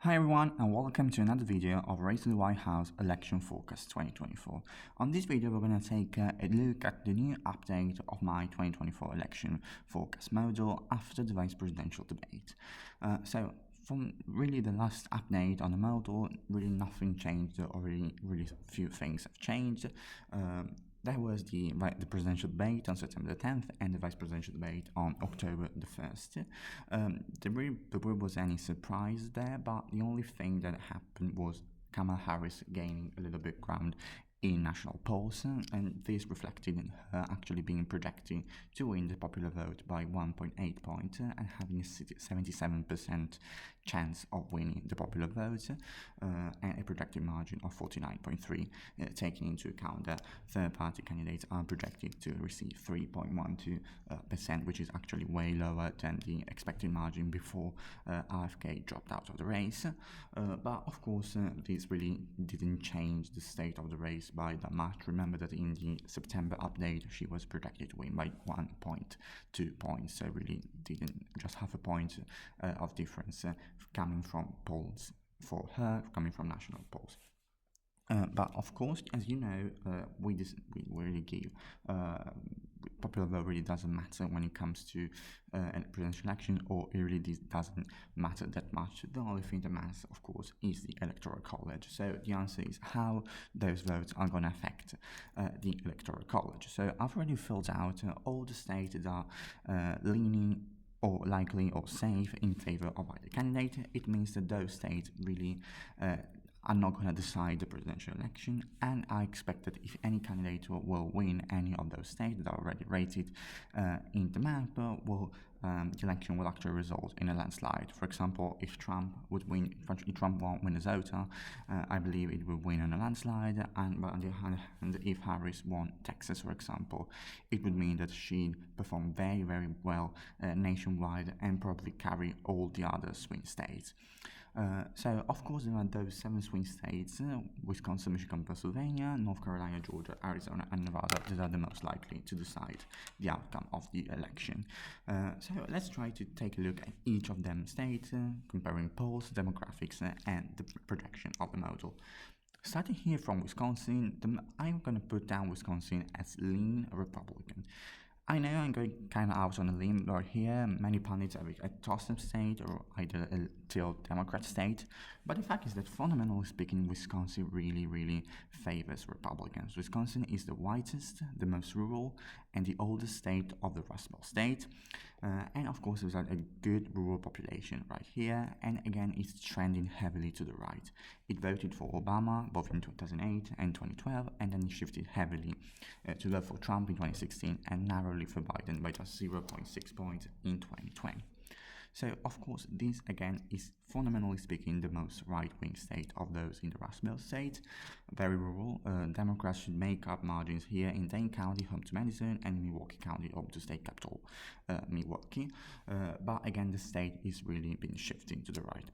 Hi everyone and welcome to another video of Race to the White House Election Forecast 2024. On this video we're going to take a look at the new update of my 2024 election forecast model after the vice presidential debate. So from really the last update on the model, really nothing changed, or really few things have changed. There was the presidential debate on September the 10th and the vice presidential debate on October the 1st. There was any surprise there, but the only thing that happened was Kamala Harris gaining a little bit ground in national polls, and this reflected in her actually being projected to win the popular vote by 1.8 points and having a 77% chance of winning the popular vote and a projected margin of 49.3, taking into account that third-party candidates are projected to receive 3.12%, which is actually way lower than the expected margin before RFK dropped out of the race. But of course, this really didn't change the state of the race by that much. Remember that in the September update she was projected to win by 1.2 points, so really didn't just half a point of difference coming from polls for her, coming from national polls. But of course, as you know, we really give popular vote really doesn't matter when it comes to a presidential election, or it really doesn't matter that much. The only thing that matters, of course, is the electoral college. So the answer is how those votes are going to affect the electoral college. So I've already filled out all the states that are leaning or likely or safe in favor of either candidate. It means that those states really are not going to decide the presidential election, and I expect that if any candidate will win any of those states that are already rated in the map, the election will actually result in a landslide. For example, if Trump won Minnesota, I believe it will win on a landslide, and on the other hand, if Harris won Texas, for example, it would mean that she performed very, very well nationwide and probably carry all the other swing states. So, of course, there are those 7 swing states, Wisconsin, Michigan, Pennsylvania, North Carolina, Georgia, Arizona, and Nevada, that are the most likely to decide the outcome of the election. So let's try to take a look at each of them states, comparing polls, demographics, and the projection of the model. Starting here from Wisconsin, I'm going to put down Wisconsin as lean Republican. I know I'm going kind of out on a limb right here. Many pundits have a toss-up state or either a tilt Democrat state, but the fact is that fundamentally speaking, Wisconsin really favors Republicans. Wisconsin is the whitest, the most rural, and the oldest state of the Rust Belt state. And of course, there's a good rural population right here, and again, it's trending heavily to the right. It voted for Obama both in 2008 and 2012, and then it shifted heavily to vote for Trump in 2016 and narrowly for Biden by just 0.6 points in 2020. So, of course, this again is fundamentally speaking the most right-wing state of those in the Rust Belt state. Very rural. Democrats should make up margins here in Dane County, home to Madison, and Milwaukee County, home to state capital Milwaukee. But again, the state is really been shifting to the right.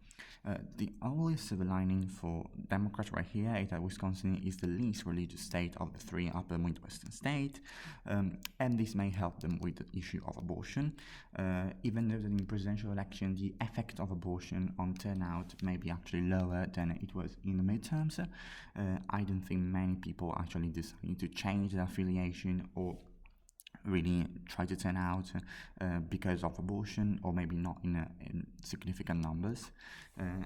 The only silver lining for Democrats right here is that Wisconsin is the least religious state of the 3 upper Midwestern states, and this may help them with the issue of abortion. Even though that in presidential election the effect of abortion on turnout may be actually lower than it was in the midterms, I don't think many people actually deciding to change their affiliation or really try to turn out because of abortion, or maybe not in significant numbers.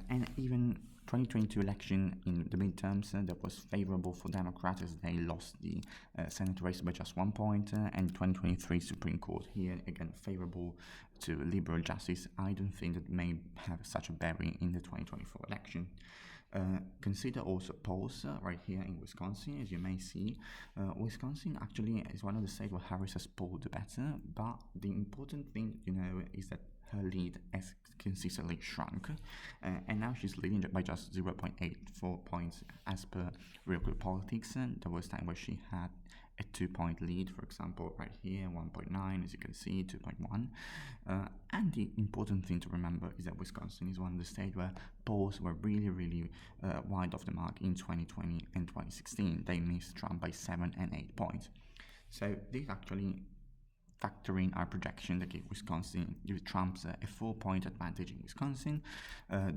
And even 2022 election in the midterms that was favorable for Democrats as they lost the Senate race by just 1 point, and 2023 Supreme Court here again favorable to liberal justice. I don't think that may have such a bearing in the 2024 election. Consider also polls right here in Wisconsin. As you may see, Wisconsin actually is one of the states where Harris has polled the better, but the important thing is that her lead has consistently shrunk, and now she's leading by just 0.84 points as per Real Clear Politics. There was time where she had a 2-point lead, for example, right here, 1.9, as you can see, 2.1. And the important thing to remember is that Wisconsin is one of the states where polls were really wide off the mark in 2020 and 2016. They missed Trump by 7 and 8 points. So this actually factor in our projection that give Trump's a 4-point advantage in Wisconsin.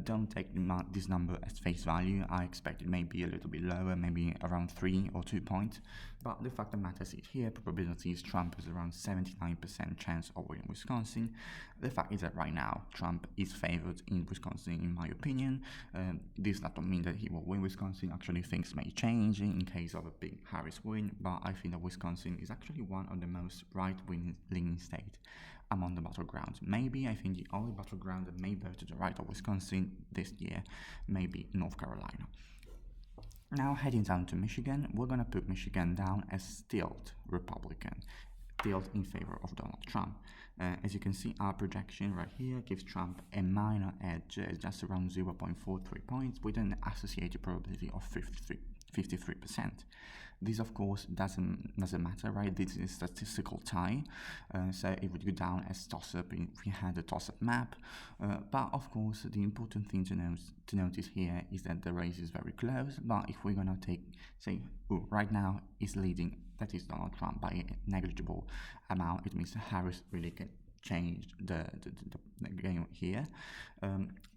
Don't take this number as face value. I expect it may be a little bit lower, maybe around 3 or 2 points. But the fact that matters is here, probability is Trump has around 79% chance of winning Wisconsin. The fact is that right now, Trump is favored in Wisconsin, in my opinion. This does not mean that he will win Wisconsin. Actually, things may change in case of a big Harris win, but I think that Wisconsin is actually one of the most right-leaning states among the battlegrounds. Maybe I think the only battleground that may vote to the right of Wisconsin this year may be North Carolina. Now heading down to Michigan, we're going to put Michigan down as tilt Republican, tilt in favor of Donald Trump. As you can see, our projection right here gives Trump a minor edge, just around 0.43 points, with an associated probability of 53%. This, of course, doesn't matter, right? This is a statistical tie, so it would go down as toss-up if we had a toss-up map. But, of course, the important thing to notice here is that the race is very close. But if we're going to say, right now is leading, that is Donald Trump, by a negligible amount, it means Harris really can change the game here.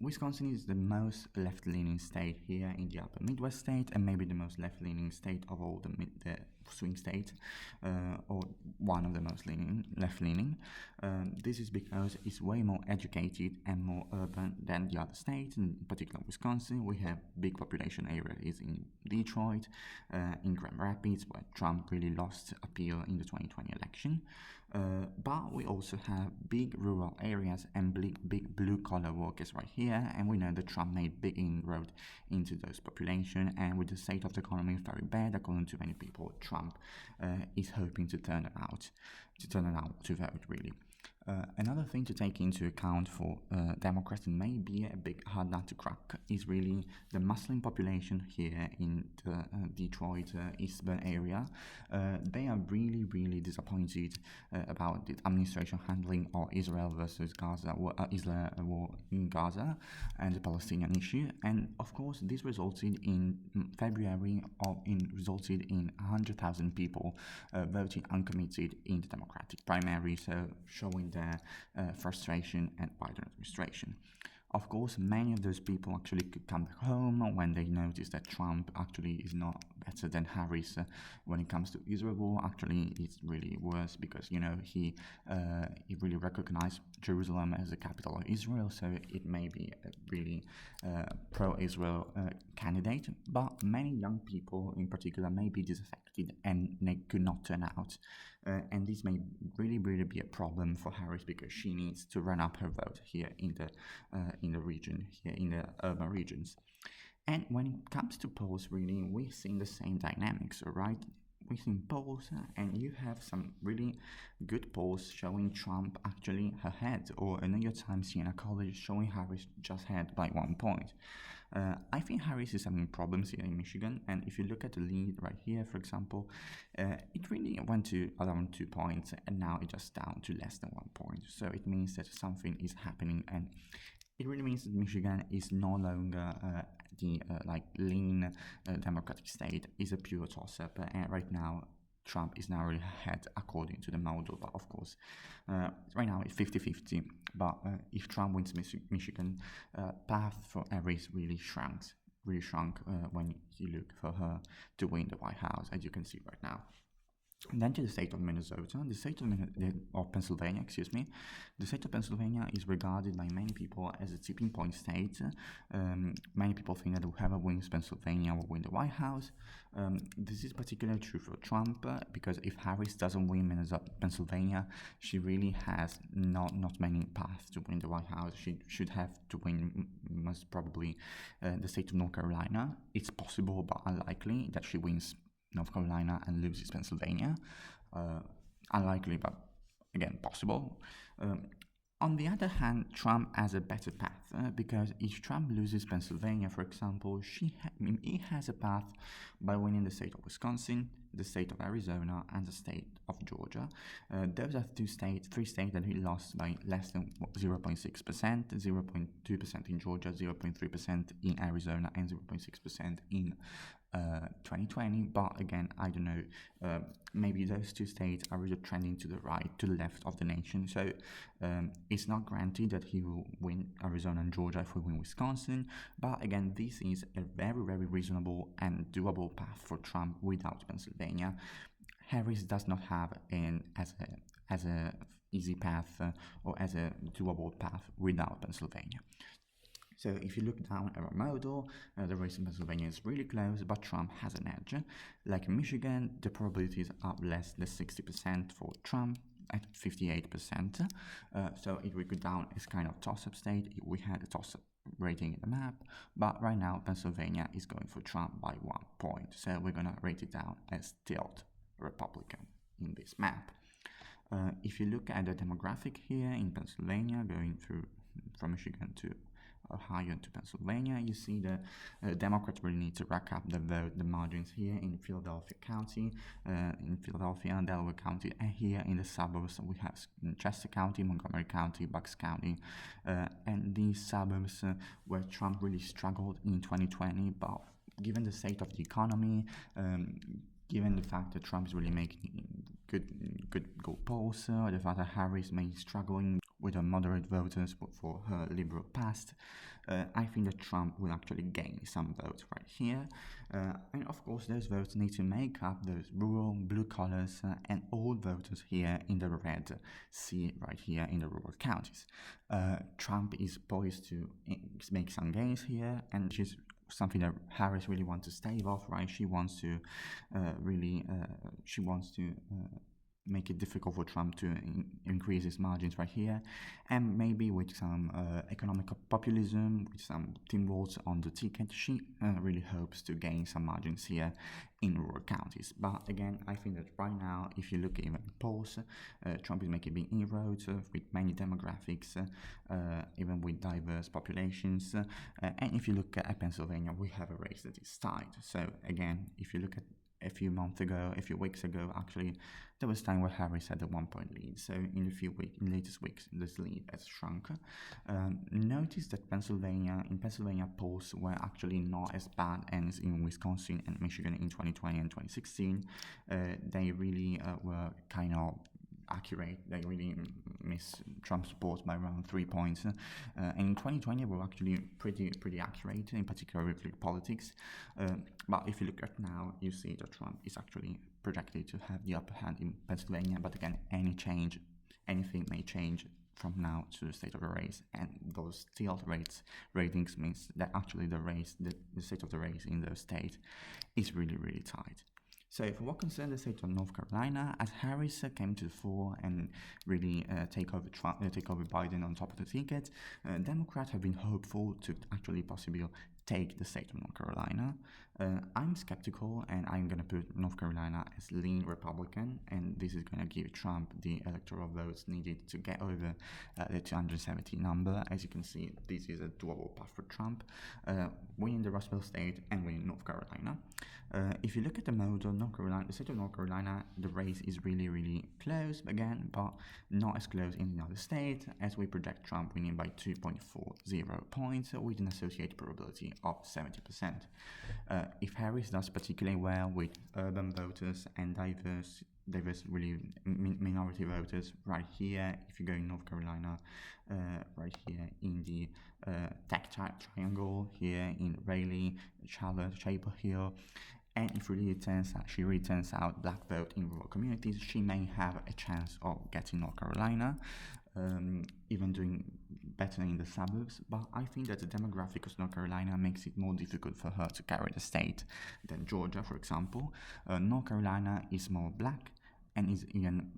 Wisconsin is the most left-leaning state here in the upper Midwest state, and maybe the most left-leaning state of all the swing states, or one of the most left-leaning. This is because it's way more educated and more urban than the other states. In particular, Wisconsin, we have big population areas in Detroit, in Grand Rapids, where Trump really lost appeal in the 2020 election. But we also have big rural areas and big blue-collar workers right here, and we know that Trump made big inroad into those population, and with the state of the economy very bad, according to many people, Trump is hoping to turn it out to vote, really. Another thing to take into account for Democrats, and may be a big hard nut to crack, is really the Muslim population here in the Detroit Eastern area. They are really disappointed about the administration handling of Israel versus Gaza, Israel war in Gaza, and the Palestinian issue. And of course, this resulted in February resulted in 100,000 people voting uncommitted in the Democratic primary, so showing their frustration at Biden administration. Of course, many of those people actually could come back home when they notice that Trump actually is not better than Harris when it comes to Israel war. Actually, it's really worse because, he really recognized Jerusalem as the capital of Israel, so it may be a really pro-Israel candidate. But many young people in particular may be disaffected and they could not turn out. And this may really be a problem for Harris because she needs to run up her vote here in the region, here in the urban regions. And when it comes to polls, really, we've seen the same dynamics, all right? We've seen polls, and you have some really good polls showing Trump actually ahead, or a New York Times Siena College showing Harris just ahead by 1 point. I think Harris is having problems here in Michigan, and if you look at the lead right here, for example, it really went to around 2 points, and now it's just down to less than 1 point. So it means that something is happening, and it really means that Michigan is no longer the lean Democratic state. Is a pure toss-up, and right now Trump is now really ahead according to the model. But of course, right now it's 50-50. But if Trump wins Michigan, path for Harris really shrunk when you look for her to win the White House, as you can see right now. And then to the state of Minnesota, Pennsylvania, excuse me. The state of Pennsylvania is regarded by many people as a tipping point state. Many people think that whoever wins Pennsylvania will win the White House. This is particularly true for Trump because if Harris doesn't win Pennsylvania, she really has not many paths to win the White House. She should have to win most probably the state of North Carolina. It's possible, but unlikely that she wins North Carolina and loses Pennsylvania. Unlikely, but again, possible. On the other hand, Trump has a better path because if Trump loses Pennsylvania, for example, he has a path by winning the state of Wisconsin, the state of Arizona and the state of Georgia. Those are three states that he lost by less than 0.6%, 0.2% in Georgia, 0.3% in Arizona, and 0.6% in 2020. But again, I don't know, maybe those two states are really trending to the right, to the left of the nation. So it's not granted that he will win Arizona and Georgia if we win Wisconsin. But again, this is a very, very reasonable and doable path for Trump without Pennsylvania. Harris does not have as a easy path or as a doable path without Pennsylvania. So if you look down at our model, the race in Pennsylvania is really close, but Trump has an edge. Like in Michigan, the probabilities are less than 60% for Trump at 58%. So if we go down, it's kind of toss-up state. We had a toss-up rating in the map, but right now Pennsylvania is going for Trump by 1 point. So we're going to rate it down as tilt Republican in this map. If you look at the demographic here in Pennsylvania, going through from Michigan to Ohio to Pennsylvania, you see the Democrats really need to rack up the margins here in Philadelphia County, in Philadelphia and Delaware County, and here in the suburbs we have Chester County, Montgomery County, Bucks County, and these suburbs where Trump really struggled in 2020, but given the state of the economy, given the fact that Trump is really making good polls, the fact that Harris may be struggling with her moderate voters for her liberal past, I think that Trump will actually gain some votes right here. And of course, those votes need to make up those rural, blue collars, and old voters here in the red sea right here in the rural counties. Trump is poised to make some gains here, and she's something that Harris really wants to stave off, right? She wants to make it difficult for Trump to increase his margins right here, and maybe with some economic populism, with some Tim Walz on the ticket, she really hopes to gain some margins here in rural counties. But again, I think that right now, if you look at even polls, Trump is making big inroads with many demographics, even with diverse populations. And if you look at Pennsylvania, we have a race that is tied. So again, if you look at a few weeks ago, actually, there was time where Harris had a 1 point lead. So in latest weeks, this lead has shrunk. Notice that Pennsylvania polls were actually not as bad as in Wisconsin and Michigan in 2020 and 2016. They really were kind of accurate. They really missed Trump's support by around 3 points. And in 2020, we were actually pretty accurate, in particular with politics. But if you look at now, you see that Trump is actually projected to have the upper hand in Pennsylvania. But again, anything may change from now to the state of the race, and those tilt ratings means that actually the state of the race in the state is really tight. So for what concerns the state of North Carolina, as Harris came to the fore and really take over Biden on top of the ticket, Democrats have been hopeful to actually possibly take the state of North Carolina. I'm skeptical, and I'm going to put North Carolina as lean Republican, and this is going to give Trump the electoral votes needed to get over the 270 number. As you can see, this is a doable path for Trump, winning the Rust Belt state and winning North Carolina. If you look at the model, the state of North Carolina, the race is really close again, but not as close in the other state, as we project Trump winning by 2.40 points with an associated probability of 70%. If Harris does particularly well with urban voters and diverse really minority voters right here, if you go in North Carolina, right here in the tech triangle, here in Raleigh, Charlotte, Chapel Hill, and if she really turns out black vote in rural communities, she may have a chance of getting North Carolina, even doing better in the suburbs. But I think that the demographic of North Carolina makes it more difficult for her to carry the state than Georgia, for example. North Carolina is more black and is even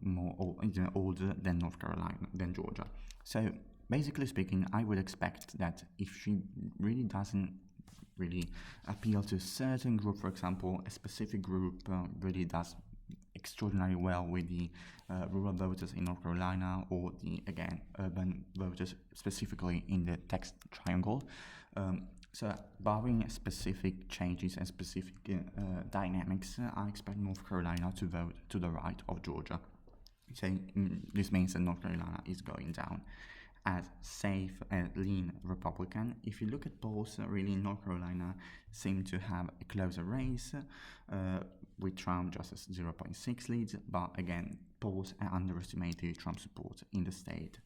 older than Georgia. So basically speaking, I would expect that if she really doesn't appeal to a certain group, for example, a specific group really does extraordinarily well with the rural voters in North Carolina, or the, again, urban voters specifically in the text triangle, So, barring specific changes and specific dynamics, I expect North Carolina to vote to the right of Georgia. So, this means that North Carolina is going down as safe and lean Republican. If you look at polls, really North Carolina seemed to have a closer race, with Trump just as 0.6 leads, but again, polls underestimated Trump's support in the state,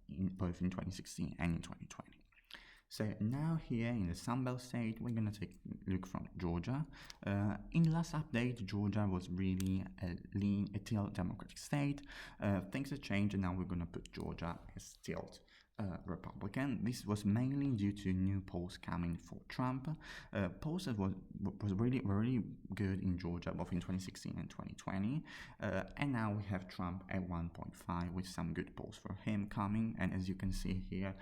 both in 2016 and in 2020. So now here in the Sunbelt state, we're going to take a look from Georgia. In the last update, Georgia was really a tilt Democratic state. Things have changed, and now we're going to put Georgia as tilt Republican. This was mainly due to new polls coming for Trump. Polls that was really good in Georgia, both in 2016 and 2020. And now we have Trump at 1.5 with some good polls for him coming. And as you can see here,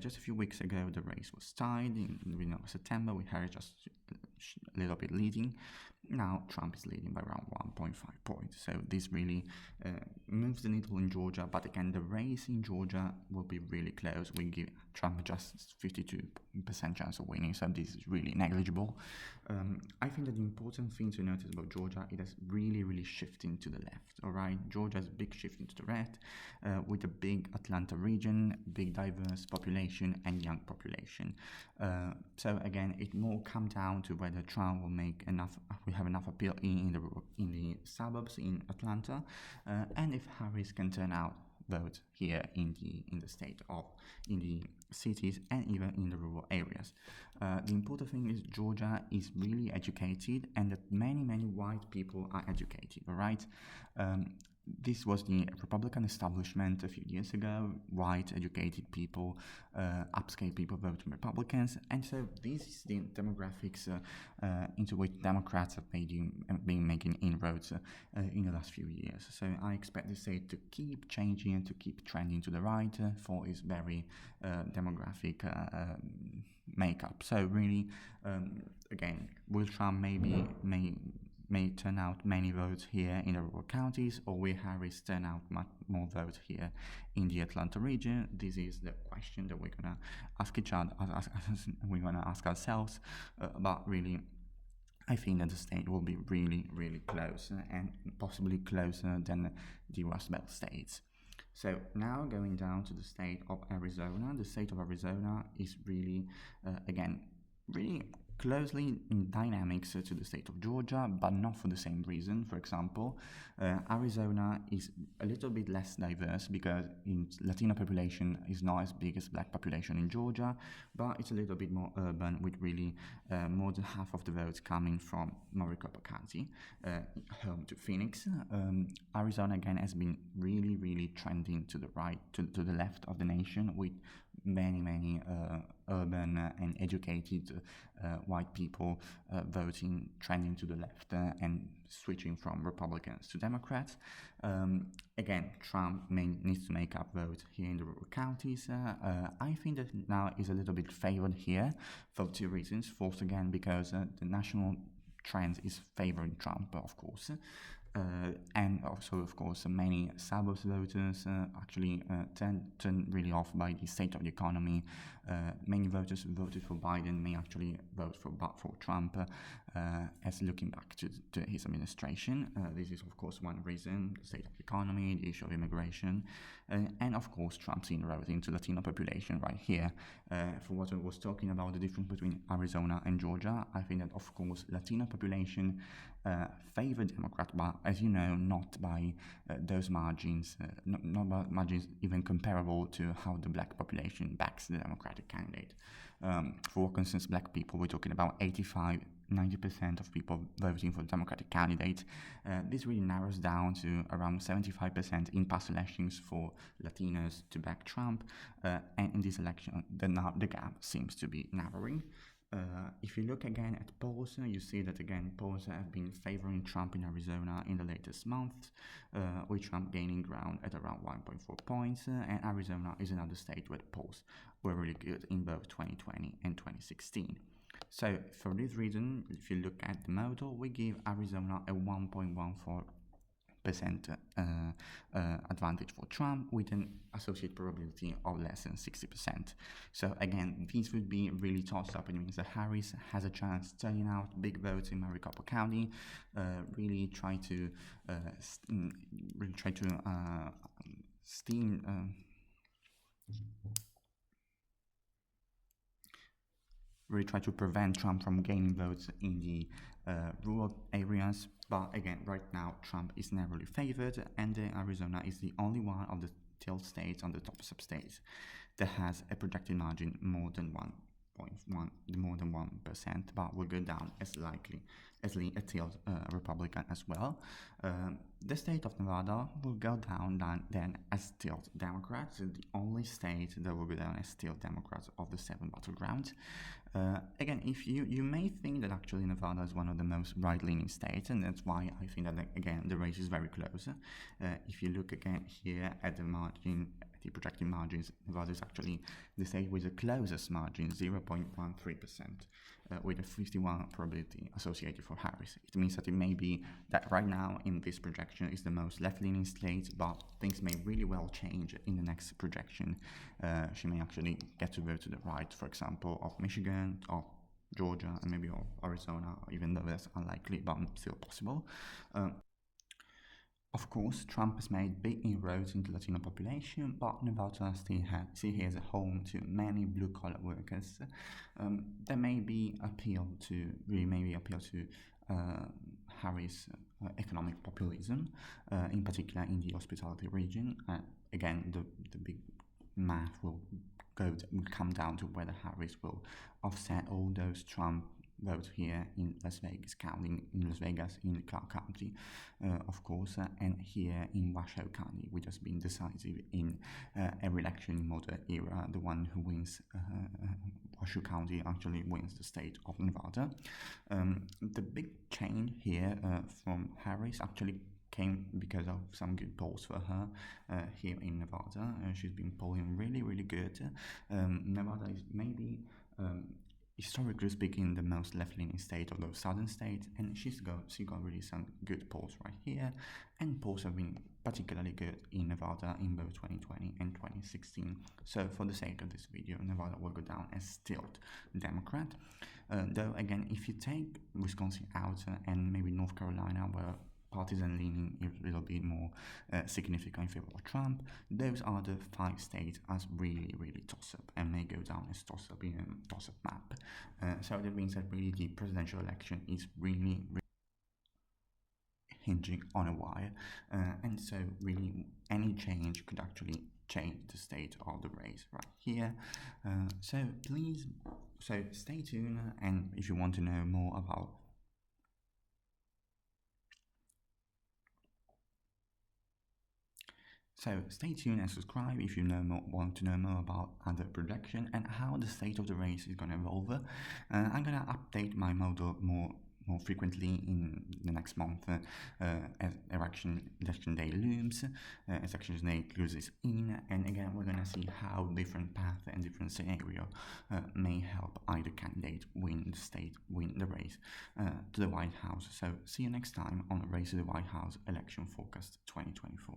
just a few weeks ago, the race was tied in September, with Harris just a little bit leading. Now Trump is leading by around 1.5 points. So this really moves the needle in Georgia. But again, the race in Georgia will be really close. We give Trump just 52% chance of winning. So this is really negligible. I think that the important thing to notice about Georgia, it is really shifting to the left. All right, Georgia has a big shift into the right, with a big Atlanta region, big diverse population and young population. So again, it will come down to whether Trump will make enough. We have enough appeal in the suburbs in Atlanta, and if Harris can turn out votes here in the state in the cities and even in the rural areas. The important thing is Georgia is really educated, and that many white people are educated. All right. This was the Republican establishment a few years ago. White, educated people, upscale people voting Republicans, and so this is the demographics into which Democrats have been making inroads in the last few years. So I expect the state to keep changing and to keep trending to the right for its very demographic makeup. So really, again, will Trump may turn out many votes here in the rural counties, or will Harris turn out much more votes here in the Atlanta region? This is the question that we're gonna ask each other. We're gonna ask ourselves. But really, I think that the state will be really close, and possibly closer than the Rust Belt states. So now going down to the state of Arizona. The state of Arizona is really, again, really closely in dynamics to the state of Georgia, but not for the same reason. For example, Arizona is a little bit less diverse because Latino population is not as big as black population in Georgia, but it's a little bit more urban, with really more than half of the votes coming from Maricopa County, home to Phoenix. Arizona again has been really trending to the right, to the left of the nation, with many urban and educated white people voting, trending to the left and switching from Republicans to Democrats. Again, Trump needs to make up votes here in the rural counties. I think that now is a little bit favored here for two reasons. First, again, because the national trend is favoring Trump, of course. And also, of course, many suburbs voters actually turn really off by the state of the economy. Many voters who voted for Biden may actually vote for Trump, as looking back to his administration. This is, of course, one reason: the state of the economy, the issue of immigration, and of course, Trump's inroads into Latino population right here. For what I was talking about, the difference between Arizona and Georgia, I think that, of course, Latino population favor Democrat, but as you know, not by those margins, not by margins even comparable to how the black population backs the Democratic candidate. For what concerns black people, we're talking about 85-90% of people voting for the Democratic candidate. This really narrows down to around 75% in past elections for Latinos to back Trump, and in this election, the gap seems to be narrowing. If you look again at polls, you see that again polls have been favoring Trump in Arizona in the latest months, with Trump gaining ground at around 1.4 points, and Arizona is another state where the polls were really good in both 2020 and 2016. So for this reason, if you look at the model, we give Arizona a 1.14 advantage for Trump with an associated probability of less than 60%. So again, this would be really tossed up. It means that Harris has a chance turning out big votes in Maricopa County, really try to steam. Really try to prevent Trump from gaining votes in the rural areas. But again, right now, Trump is narrowly favored, and Arizona is the only one of the tilt states on the top sub-states that has a projected margin more than 1%, but will go down as likely as a tilt Republican as well. The state of Nevada will go down then as tilt Democrats, the only state that will go down as tilt Democrats of the 7 battlegrounds. Again, if you may think that actually Nevada is one of the most right-leaning states, and that's why I think that again the race is very close. If you look again here at the margin, the projected margins, Nevada is actually the state with the closest margin, 0.13%, with a 51 probability associated for Harris. It means that it may be that right now in this projection is the most left-leaning state, but things may really well change in the next projection. She may actually get to vote to the right, for example, of Michigan, of Georgia, and maybe of Arizona, even though that's unlikely, but still possible. Of course, Trump has made big inroads into the Latino population, but Nevada still has a home to many blue-collar workers. There may be appeal to Harris' economic populism, in particular in the hospitality region. Again, the big math will come down to whether Harris will offset all those Trump votes here in Las Vegas County, in Clark County, of course, and here in Washoe County, which has been decisive in every election in modern era. The one who wins Washoe County actually wins the state of Nevada. The big change here from Harris actually came because of some good polls for her here in Nevada. She's been polling really, really good. Nevada is maybe historically speaking, the most left-leaning state of those southern states, and she got really some good polls right here, and polls have been particularly good in Nevada in both 2020 and 2016. So for the sake of this video, Nevada will go down as tilt Democrat. Though again, if you take Wisconsin out and maybe North Carolina, where partisan leaning is a little bit more significant in favor of Trump, those are the 5 states as really, really toss-up and may go down as toss-up in a toss-up map. So that means that really the presidential election is really hinging on a wire, and so really any change could actually change the state of the race right here. So stay tuned, and if you want to know more about So stay tuned and subscribe if you want to know more about other projection and how the state of the race is going to evolve. I'm going to update my model more frequently in the next month as election day looms, as election day closes in, and again we're going to see how different paths and different scenario may help either candidate win the race to the White House. So see you next time on Race to the White House Election Forecast 2024.